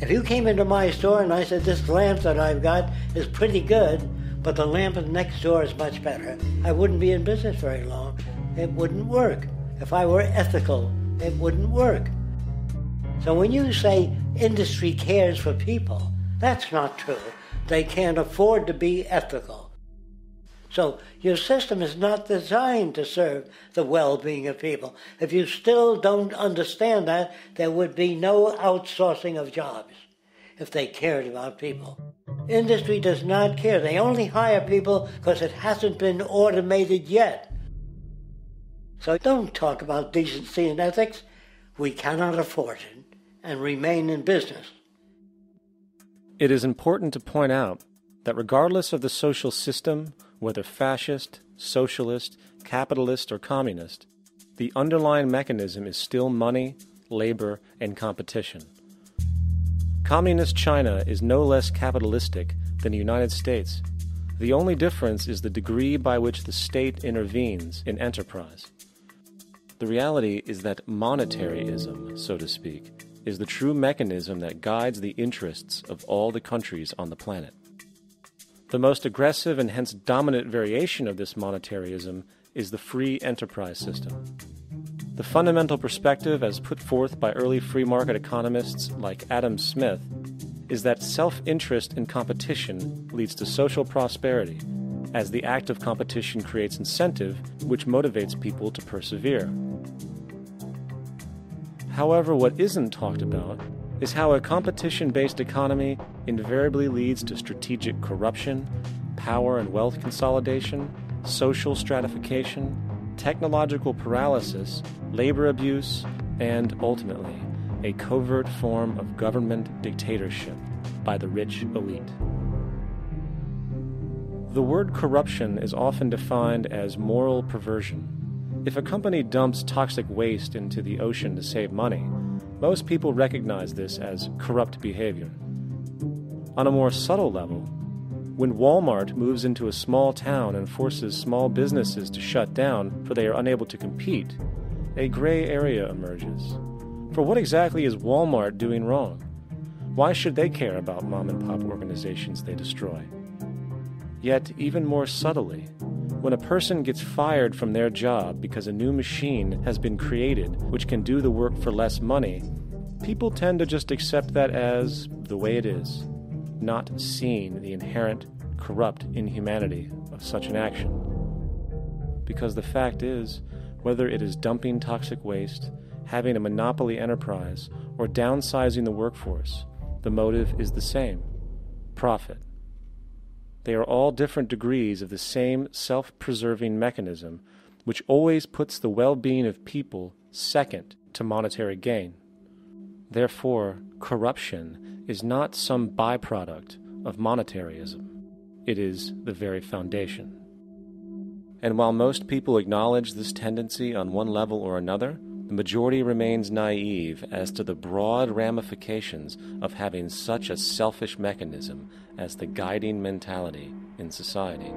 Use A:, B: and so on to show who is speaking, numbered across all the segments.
A: If you came into my store and I said, this lamp that I've got is pretty good, but the lamp next door is much better, I wouldn't be in business very long. It wouldn't work. If I were ethical, it wouldn't work. So when you say industry cares for people, that's not true. They can't afford to be ethical. So your system is not designed to serve the well-being of people. If you still don't understand that, there would be no outsourcing of jobs if they cared about people. Industry does not care. They only hire people because it hasn't been automated yet. So don't talk about decency and ethics. We cannot afford it and remain in business.
B: It is important to point out that regardless of the social system, whether fascist, socialist, capitalist, or communist, the underlying mechanism is still money, labor, and competition. Communist China is no less capitalistic than the United States. The only difference is the degree by which the state intervenes in enterprise. The reality is that monetaryism, so to speak, is the true mechanism that guides the interests of all the countries on the planet. The most aggressive and hence dominant variation of this monetaryism is the free enterprise system. The fundamental perspective, as put forth by early free market economists like Adam Smith, is that self-interest in competition leads to social prosperity, as the act of competition creates incentive, which motivates people to persevere. However, what isn't talked about is how a competition-based economy invariably leads to strategic corruption, power and wealth consolidation, social stratification, technological paralysis, labor abuse, and, ultimately, a covert form of government dictatorship by the rich elite. The word corruption is often defined as moral perversion. If a company dumps toxic waste into the ocean to save money, most people recognize this as corrupt behavior. On a more subtle level, when Walmart moves into a small town and forces small businesses to shut down for they are unable to compete, a gray area emerges. For what exactly is Walmart doing wrong? Why should they care about mom-and-pop organizations they destroy? Yet, even more subtly, when a person gets fired from their job because a new machine has been created which can do the work for less money, people tend to just accept that as the way it is, not seeing the inherent, corrupt inhumanity of such an action. Because the fact is, whether it is dumping toxic waste, having a monopoly enterprise, or downsizing the workforce, the motive is the same: profit. They are all different degrees of the same self-preserving mechanism, which always puts the well-being of people second to monetary gain. Therefore, corruption is not some byproduct of monetaryism. It is the very foundation. And while most people acknowledge this tendency on one level or another, the majority remains naive as to the broad ramifications of having such a selfish mechanism as the guiding mentality in society.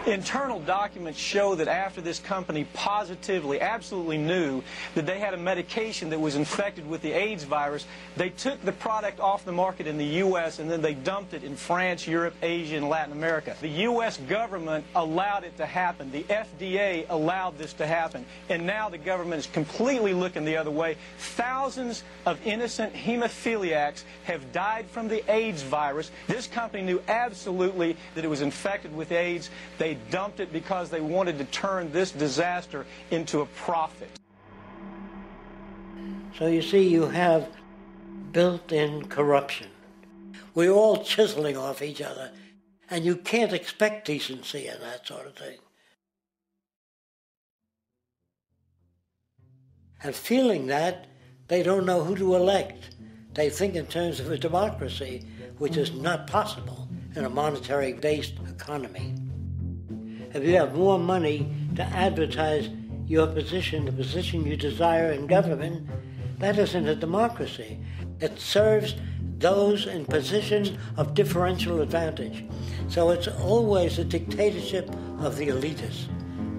C: Internal documents show that after this company positively, absolutely knew that they had a medication that was infected with the AIDS virus, they took the product off the market in the U.S. and then they dumped it in France, Europe, Asia, and Latin America. The U.S. government allowed it to happen. The FDA allowed this to happen. And now the government is completely looking the other way. Thousands of innocent hemophiliacs have died from the AIDS virus. This company knew absolutely that it was infected with AIDS. They dumped it because they wanted to turn this disaster into a profit.
A: So you see, you have built-in corruption. We're all chiseling off each other, and you can't expect decency in that sort of thing. And feeling that, they don't know who to elect. They think in terms of a democracy, which is not possible in a monetary-based economy. If you have more money to advertise your position, the position you desire in government, that isn't a democracy. It serves those in positions of differential advantage. So it's always a dictatorship of the elitists,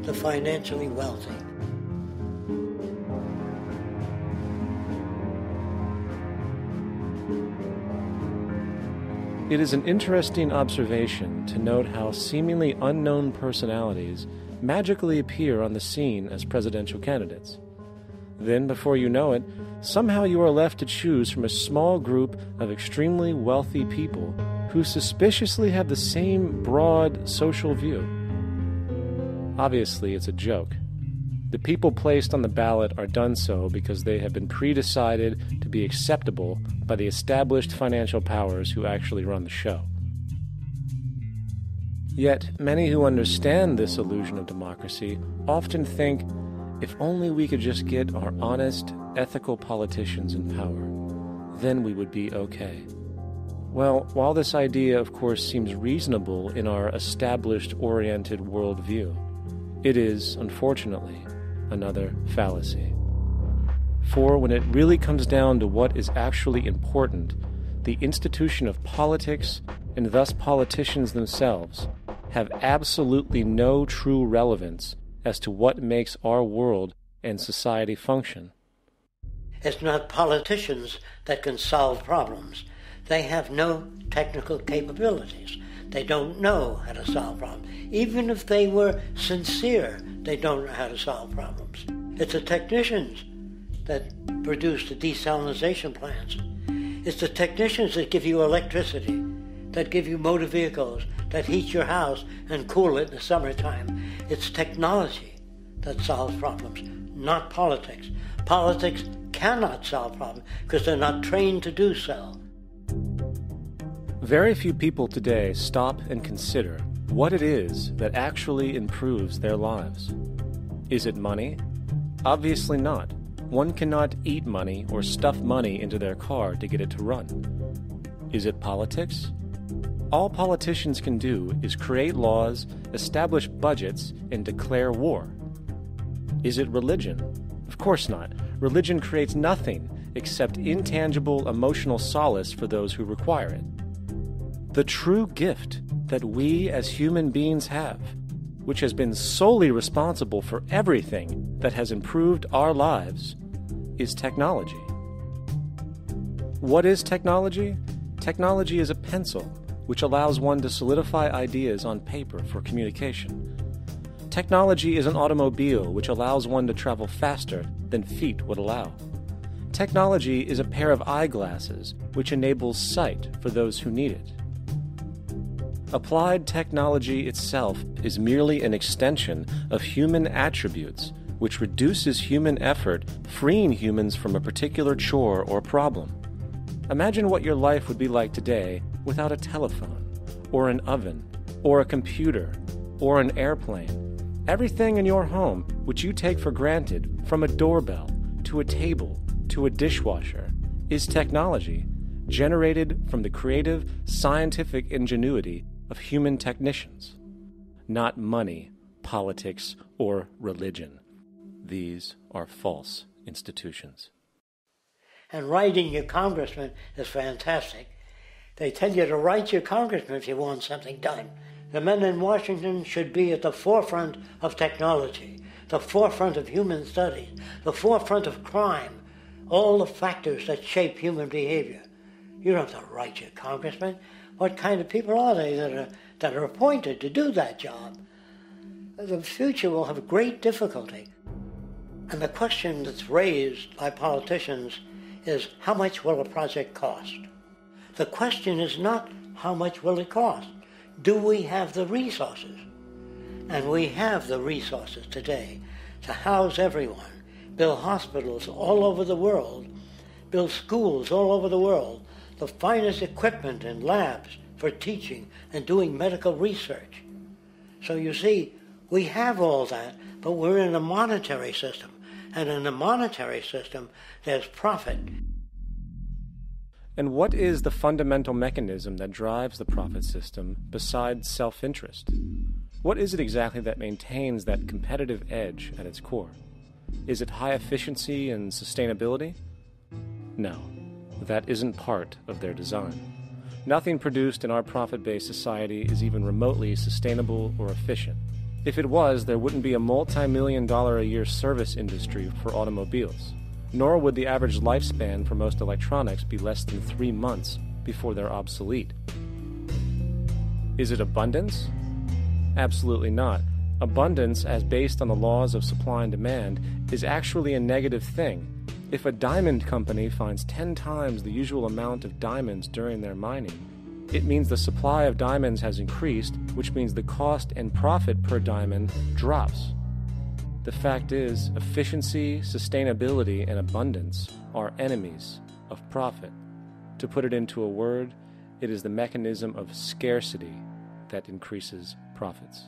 A: the financially wealthy.
B: It is an interesting observation to note how seemingly unknown personalities magically appear on the scene as presidential candidates. Then, before you know it, somehow you are left to choose from a small group of extremely wealthy people who suspiciously have the same broad social view. Obviously, it's a joke. The people placed on the ballot are done so because they have been pre-decided to be acceptable by the established financial powers who actually run the show. Yet, many who understand this illusion of democracy often think, if only we could just get our honest, ethical politicians in power, then we would be okay. Well, while this idea, of course, seems reasonable in our established-oriented worldview, it is, unfortunately, another fallacy. For when it really comes down to what is actually important, the institution of politics, and thus politicians themselves, have absolutely no true relevance as to what makes our world and society function.
A: It's not politicians that can solve problems. They have no technical capabilities. They don't know how to solve problems. Even if they were sincere, they don't know how to solve problems. It's the technicians that produce the desalination plants. It's the technicians that give you electricity, that give you motor vehicles, that heat your house and cool it in the summertime. It's technology that solves problems, not politics. Politics cannot solve problems because they're not trained to do so.
B: Very few people today stop and consider what it is that actually improves their lives. Is it money? Obviously not. One cannot eat money or stuff money into their car to get it to run. Is it politics? All politicians can do is create laws, establish budgets, and declare war. Is it religion? Of course not. Religion creates nothing except intangible emotional solace for those who require it. The true gift that we as human beings have, which has been solely responsible for everything that has improved our lives, is technology. What is technology? Technology is a pencil, which allows one to solidify ideas on paper for communication. Technology is an automobile, which allows one to travel faster than feet would allow. Technology is a pair of eyeglasses, which enables sight for those who need it. Applied technology itself is merely an extension of human attributes, which reduces human effort, freeing humans from a particular chore or problem. Imagine what your life would be like today without a telephone, or an oven, or a computer, or an airplane. Everything in your home, which you take for granted, from a doorbell, to a table, to a dishwasher, is technology, generated from the creative, scientific ingenuity of human technicians, not money, politics, or religion. These are false institutions.
A: And writing your congressman is fantastic. They tell you to write your congressman if you want something done. The men in Washington should be at the forefront of technology, the forefront of human studies, the forefront of crime, all the factors that shape human behavior. You don't have to write your congressman. What kind of people are they that are appointed to do that job? The future will have great difficulty. And the question that's raised by politicians is, how much will a project cost? The question is not, how much will it cost? Do we have the resources? And we have the resources today to house everyone, build hospitals all over the world, build schools all over the world, the finest equipment and labs for teaching and doing medical research. So you see, we have all that, but we're in a monetary system. And in a monetary system, there's profit.
B: And what is the fundamental mechanism that drives the profit system besides self-interest? What is it exactly that maintains that competitive edge at its core? Is it high efficiency and sustainability? No, that isn't part of their design. Nothing produced in our profit-based society is even remotely sustainable or efficient. If it was, there wouldn't be a multi-million-dollar-a-year service industry for automobiles, nor would the average lifespan for most electronics be less than 3 months before they're obsolete. Is it abundance? Absolutely not. Abundance, as based on the laws of supply and demand, is actually a negative thing. If a diamond company finds 10 times the usual amount of diamonds during their mining, it means the supply of diamonds has increased, which means the cost and profit per diamond drops. The fact is, efficiency, sustainability, and abundance are enemies of profit. To put it into a word, it is the mechanism of scarcity that increases profits.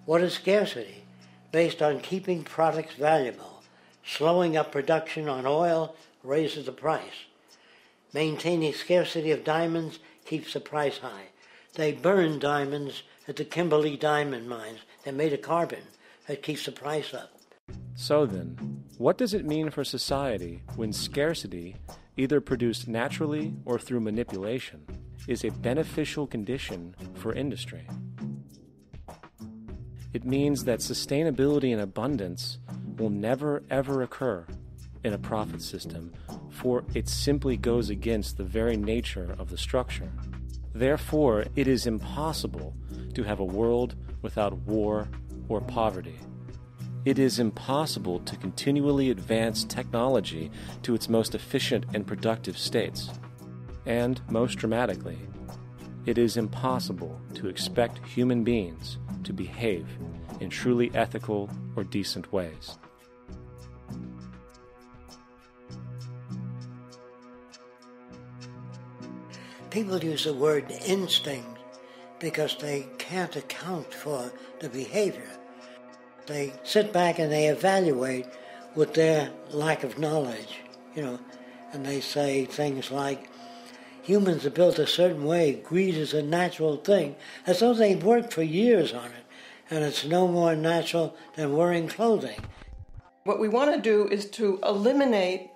A: What is scarcity? Based on keeping products valuable. Slowing up production on oil raises the price. Maintaining scarcity of diamonds keeps the price high. They burn diamonds at the Kimberley diamond mines. They're made of carbon. That keeps the price up.
B: So then, what does it mean for society when scarcity, either produced naturally or through manipulation, is a beneficial condition for industry? It means that sustainability and abundance will never ever occur in a profit system, for it simply goes against the very nature of the structure. Therefore, it is impossible to have a world without war or poverty. It is impossible to continually advance technology to its most efficient and productive states. And, most dramatically, it is impossible to expect human beings to behave in truly ethical or decent ways.
A: People use the word instinct because they can't account for the behavior. They sit back and they evaluate with their lack of knowledge, and they say things like, humans are built a certain way, greed is a natural thing, as though they've worked for years on it, and it's no more natural than wearing clothing.
D: What we want to do is to eliminate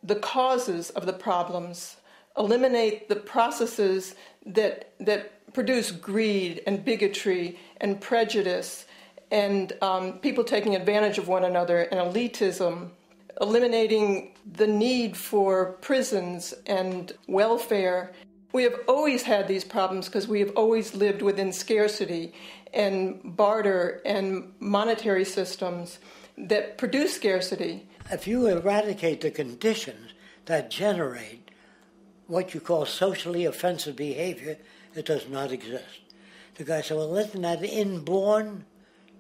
D: the causes of the problems, eliminate the processes that produce greed and bigotry and prejudice and people taking advantage of one another and elitism, eliminating the need for prisons and welfare. We have always had these problems because we have always lived within scarcity and barter and monetary systems that produce scarcity.
A: If you eradicate the conditions that generate what you call socially offensive behavior, it does not exist. The guy said, well, isn't that inborn?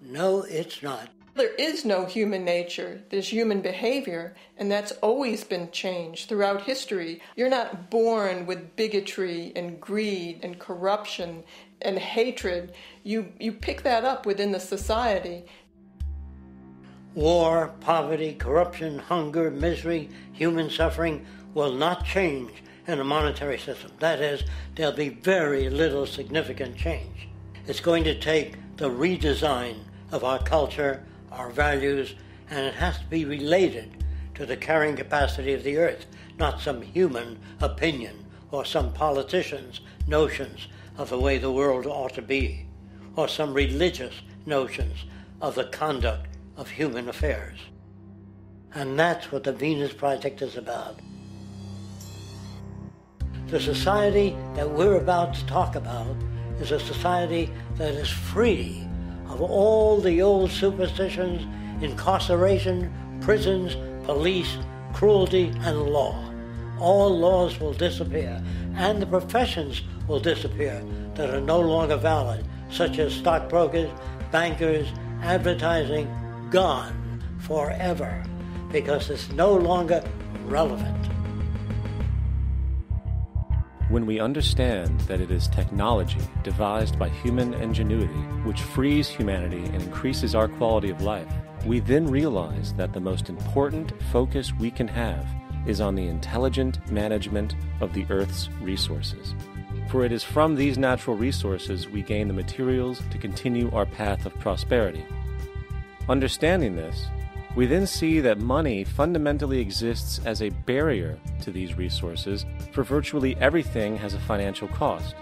A: No, it's not.
D: There is no human nature. There's human behavior, and that's always been changed throughout history. You're not born with bigotry and greed and corruption and hatred. You pick that up within the society.
A: War, poverty, corruption, hunger, misery, human suffering will not change in a monetary system. That is, there'll be very little significant change. It's going to take the redesign of our culture, our values, and it has to be related to the carrying capacity of the earth, not some human opinion or some politician's notions of the way the world ought to be, or some religious notions of the conduct of human affairs. And that's what the Venus Project is about. The society that we're about to talk about is a society that is free of all the old superstitions, incarceration, prisons, police, cruelty, and law. All laws will disappear, and the professions will disappear that are no longer valid, such as stockbrokers, bankers, advertising, gone forever, because it's no longer relevant.
B: When we understand that it is technology devised by human ingenuity which frees humanity and increases our quality of life, we then realize that the most important focus we can have is on the intelligent management of the Earth's resources. For it is from these natural resources we gain the materials to continue our path of prosperity. Understanding this, we then see that money fundamentally exists as a barrier to these resources, for virtually everything has a financial cost.